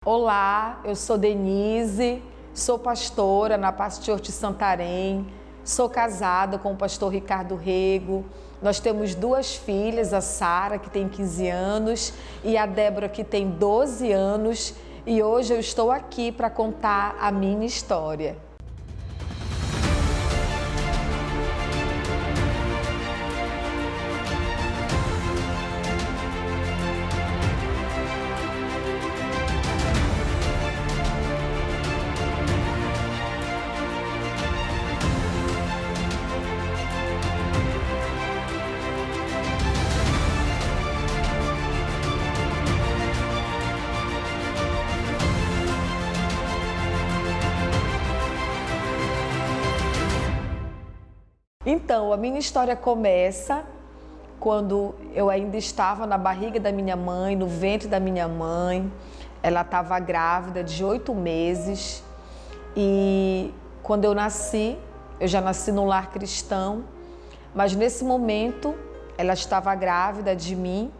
Olá, eu sou Denise, sou pastora na Paz Church Santarém, sou casada com o pastor Ricardo Rego. Nós temos duas filhas, a Sara, que tem 15 anos, e a Débora, que tem 12 anos, e hoje eu estou aqui para contar a minha história. Então, a minha história começa quando eu ainda estava na barriga da minha mãe, no ventre da minha mãe. Ela estava grávida de 8 meses e quando eu nasci, eu já nasci num lar cristão, mas nesse momento ela estava grávida de mim.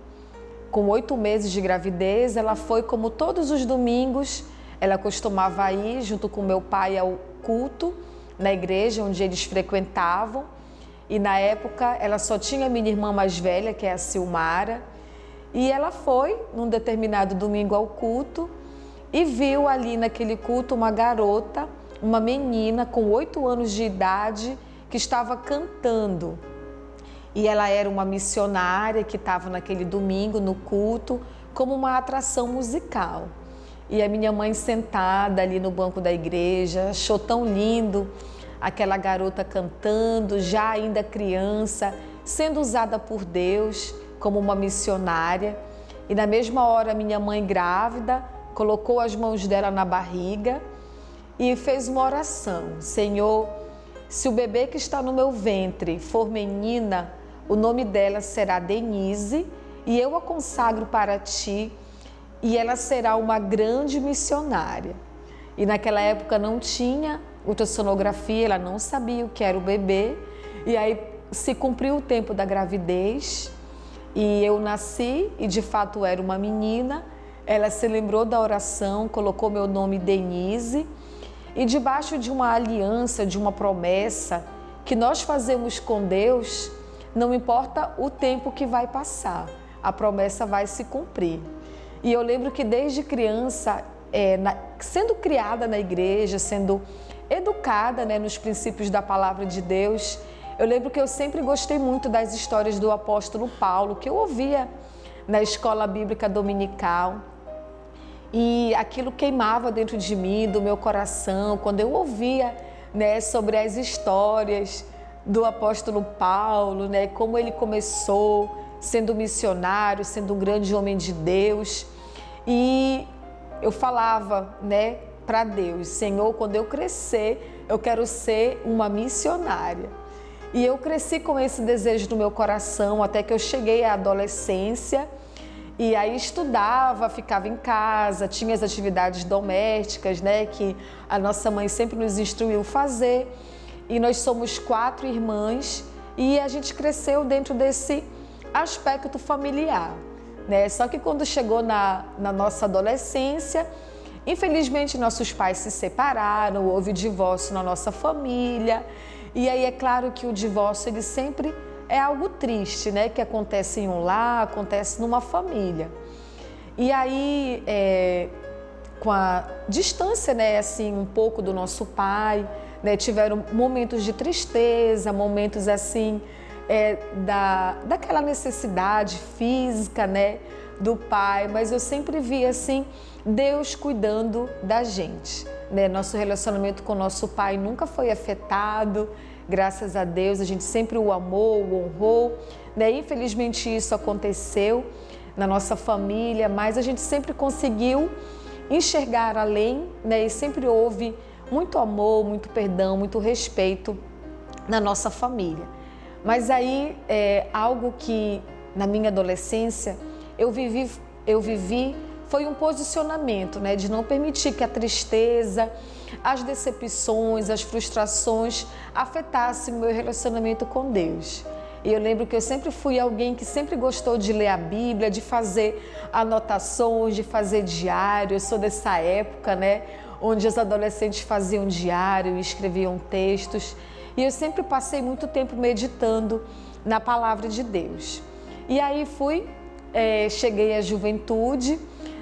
Com 8 meses de gravidez, ela foi como todos os domingos, ela costumava ir junto com meu pai ao culto na igreja onde eles frequentavam, e na época ela só tinha a minha irmã mais velha, que é a Silmara, e ela foi num determinado domingo ao culto e viu ali naquele culto uma garota, uma menina com 8 anos de idade que estava cantando. E ela era uma missionária que estava naquele domingo no culto como uma atração musical. E a minha mãe sentada ali no banco da igreja, achou tão lindo aquela garota cantando, já ainda criança, sendo usada por Deus como uma missionária. E na mesma hora, minha mãe grávida colocou as mãos dela na barriga e fez uma oração: Senhor, se o bebê que está no meu ventre for menina, o nome dela será Denise e eu a consagro para ti e ela será uma grande missionária. E naquela época não tinha ultrassonografia, ela não sabia o que era o bebê. E aí se cumpriu o tempo da gravidez e eu nasci e de fato era uma menina. Ela se lembrou da oração, colocou meu nome Denise e debaixo de uma aliança, de uma promessa que nós fazemos com Deus, não importa o tempo que vai passar, a promessa vai se cumprir. E eu lembro que desde criança, sendo criada na igreja, sendo educada nos princípios da palavra de Deus, eu lembro que eu sempre gostei muito das histórias do apóstolo Paulo, que eu ouvia na escola bíblica dominical. E aquilo queimava dentro de mim, do meu coração, quando eu ouvia sobre as histórias do apóstolo Paulo, como ele começou sendo missionário, sendo um grande homem de Deus. E eu falava, para Deus: Senhor, quando eu crescer, eu quero ser uma missionária. E eu cresci com esse desejo no meu coração, até que eu cheguei à adolescência, e aí estudava, ficava em casa, tinha as atividades domésticas, que a nossa mãe sempre nos instruiu fazer. E nós somos 4 irmãs e a gente cresceu dentro desse aspecto familiar, Só que quando chegou na nossa adolescência, infelizmente nossos pais se separaram, houve divórcio na nossa família. E aí é claro que o divórcio ele sempre é algo triste, que acontece em um lar, acontece numa família. E aí, com a distância, assim, um pouco do nosso pai, tiveram momentos de tristeza, momentos assim, daquela necessidade física, do pai, mas eu sempre vi assim Deus cuidando da gente, Nosso relacionamento com nosso pai nunca foi afetado, graças a Deus, a gente sempre o amou, o honrou, Infelizmente isso aconteceu na nossa família, mas a gente sempre conseguiu enxergar além, E sempre houve muito amor, muito perdão, muito respeito na nossa família. Mas aí, algo que na minha adolescência eu vivi foi um posicionamento, de não permitir que a tristeza, as decepções, as frustrações afetassem o meu relacionamento com Deus. E eu lembro que eu sempre fui alguém que sempre gostou de ler a Bíblia, de fazer anotações, de fazer diário. Eu sou dessa época, né, onde os adolescentes faziam diário, escreviam textos. E eu sempre passei muito tempo meditando na palavra de Deus. E aí cheguei à juventude,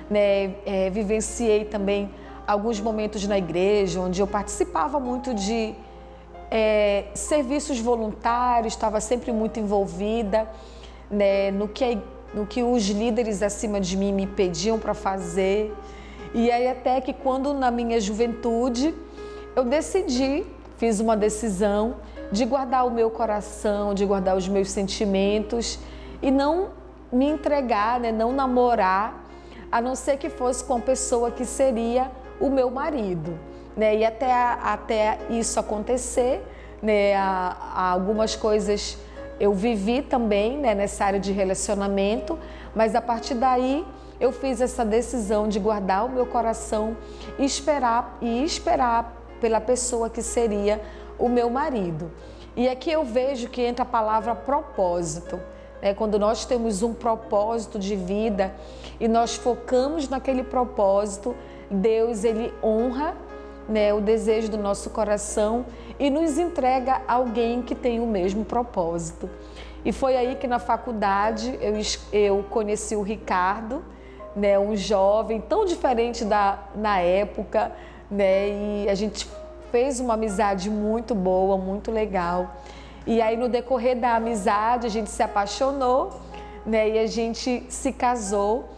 né, vivenciei também alguns momentos na igreja, onde eu participava muito de serviços voluntários, estava sempre muito envolvida, né, no que os líderes acima de mim me pediam para fazer. E aí até que quando na minha juventude eu fiz uma decisão de guardar o meu coração, de guardar os meus sentimentos e não me entregar, né, não namorar, a não ser que fosse com a pessoa que seria o meu marido, né? E até isso acontecer, né, algumas coisas eu vivi também, né, nessa área de relacionamento, mas a partir daí eu fiz essa decisão de guardar o meu coração e esperar pela pessoa que seria o meu marido. E aqui eu vejo que entra a palavra propósito. Quando nós temos um propósito de vida e nós focamos naquele propósito, Deus ele honra, né, o desejo do nosso coração e nos entrega alguém que tem o mesmo propósito. E foi aí que na faculdade eu conheci o Ricardo, né, um jovem tão diferente na época, né, e a gente fez uma amizade muito boa, muito legal. E aí no decorrer da amizade a gente se apaixonou, né, e a gente se casou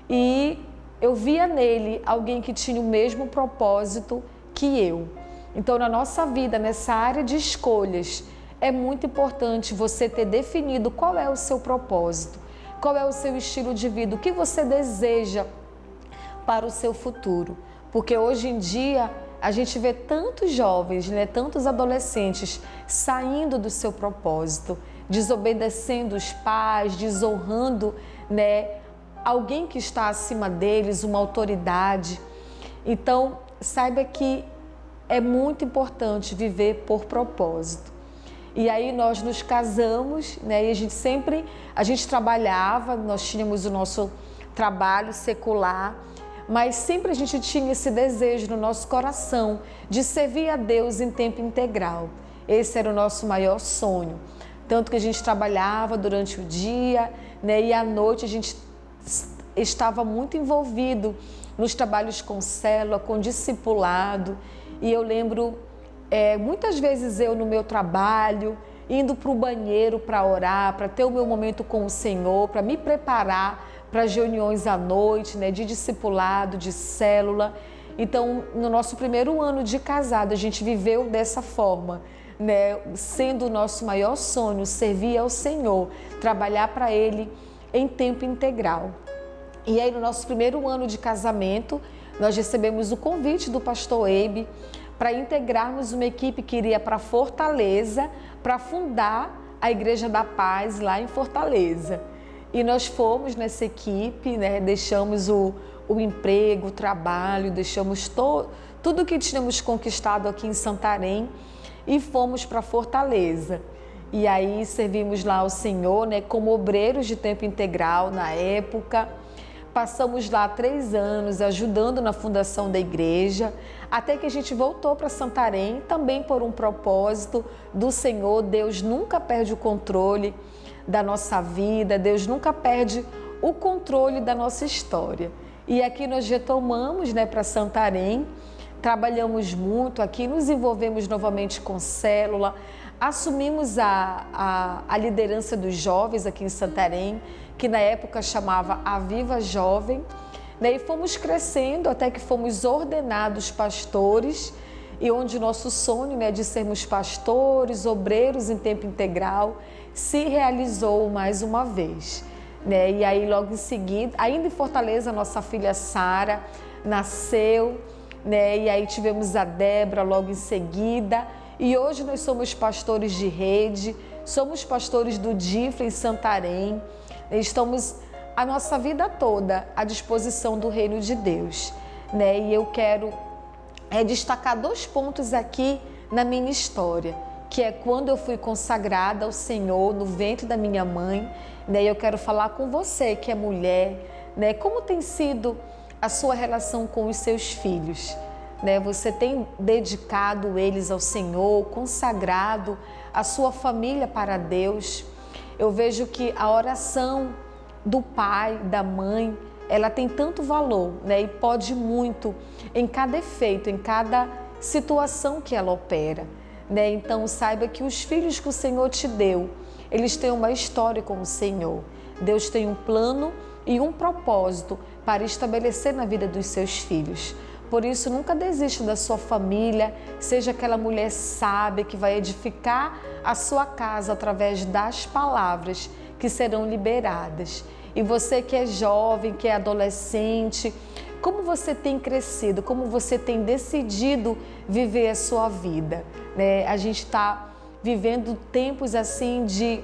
e eu via nele alguém que tinha o mesmo propósito que eu. Então na nossa vida, nessa área de escolhas, é muito importante você ter definido qual é o seu propósito, qual é o seu estilo de vida, o que você deseja para o seu futuro. Porque hoje em dia a gente vê tantos jovens, né, tantos adolescentes saindo do seu propósito, desobedecendo os pais, desonrando, né, alguém que está acima deles, uma autoridade. Então, saiba que é muito importante viver por propósito. E aí nós nos casamos, né, e a gente trabalhava, nós tínhamos o nosso trabalho secular, mas sempre a gente tinha esse desejo no nosso coração de servir a Deus em tempo integral. Esse era o nosso maior sonho. Tanto que a gente trabalhava durante o dia, né, e à noite a gente estava muito envolvido nos trabalhos com célula, com discipulado. E eu lembro, muitas vezes eu no meu trabalho, indo para o banheiro para orar, para ter o meu momento com o Senhor, para me preparar para as reuniões à noite, né, de discipulado, de célula. Então, no nosso primeiro ano de casado, a gente viveu dessa forma, né, sendo o nosso maior sonho servir ao Senhor, trabalhar para Ele em tempo integral. E aí, no nosso primeiro ano de casamento, nós recebemos o convite do pastor Eibe para integrarmos uma equipe que iria para Fortaleza para fundar a Igreja da Paz lá em Fortaleza. E nós fomos nessa equipe, né, deixamos o emprego, o trabalho, deixamos tudo que tínhamos conquistado aqui em Santarém e fomos para Fortaleza. E aí servimos lá ao Senhor, né, como obreiros de tempo integral na época. Passamos lá 3 anos ajudando na fundação da igreja, até que a gente voltou para Santarém, também por um propósito do Senhor. Deus nunca perde o controle da nossa vida, Deus nunca perde o controle da nossa história. E aqui nós retomamos, né, para Santarém, trabalhamos muito aqui, nos envolvemos novamente com célula, assumimos a liderança dos jovens aqui em Santarém, que na época chamava Aviva Jovem, né? E fomos crescendo até que fomos ordenados pastores, e onde o nosso sonho, né, de sermos pastores, obreiros em tempo integral, se realizou mais uma vez, né? E aí logo em seguida, ainda em Fortaleza, nossa filha Sara nasceu, né? E aí tivemos a Débora logo em seguida, e hoje nós somos pastores de rede, somos pastores do DIFRA em Santarém. Estamos a nossa vida toda à disposição do Reino de Deus, né? E eu quero destacar 2 pontos aqui na minha história, que é quando eu fui consagrada ao Senhor no ventre da minha mãe, né? Eu quero falar com você que é mulher, né? Como tem sido a sua relação com os seus filhos, né? Você tem dedicado eles ao Senhor, consagrado a sua família para Deus? Eu vejo que a oração do pai, da mãe, ela tem tanto valor, né? E pode muito em cada efeito, em cada situação que ela opera, né? Então saiba que os filhos que o Senhor te deu, eles têm uma história com o Senhor. Deus tem um plano e um propósito para estabelecer na vida dos seus filhos. Por isso, nunca desista da sua família, seja aquela mulher sábia que vai edificar a sua casa através das palavras que serão liberadas. E você que é jovem, que é adolescente, como você tem crescido, como você tem decidido viver a sua vida, né? A gente está vivendo tempos assim de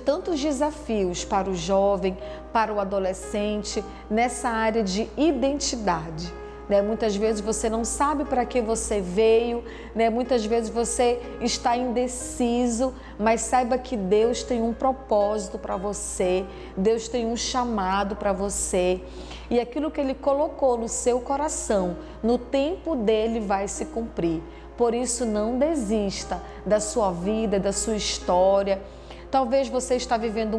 tantos desafios para o jovem, para o adolescente, nessa área de identidade. Né? Muitas vezes você não sabe para que você veio, né? Muitas vezes você está indeciso, mas saiba que Deus tem um propósito para você, Deus tem um chamado para você e aquilo que Ele colocou no seu coração, no tempo dele vai se cumprir. Por isso não desista da sua vida, da sua história. Talvez você está vivendo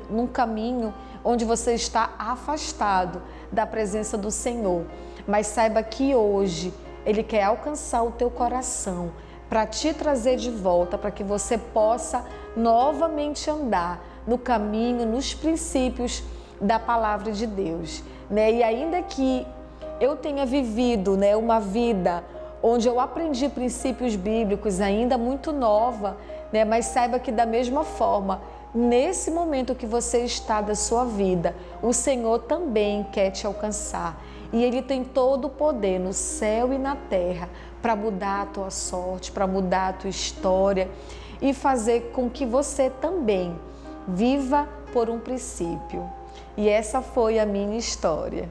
num caminho onde você está afastado da presença do Senhor. Mas saiba que hoje Ele quer alcançar o teu coração para te trazer de volta, para que você possa novamente andar no caminho, nos princípios da palavra de Deus, né? E ainda que eu tenha vivido, né, uma vida onde eu aprendi princípios bíblicos ainda muito nova, né? Mas saiba que da mesma forma, nesse momento que você está da sua vida, o Senhor também quer te alcançar. E Ele tem todo o poder no céu e na terra para mudar a tua sorte, para mudar a tua história e fazer com que você também viva por um princípio. E essa foi a minha história.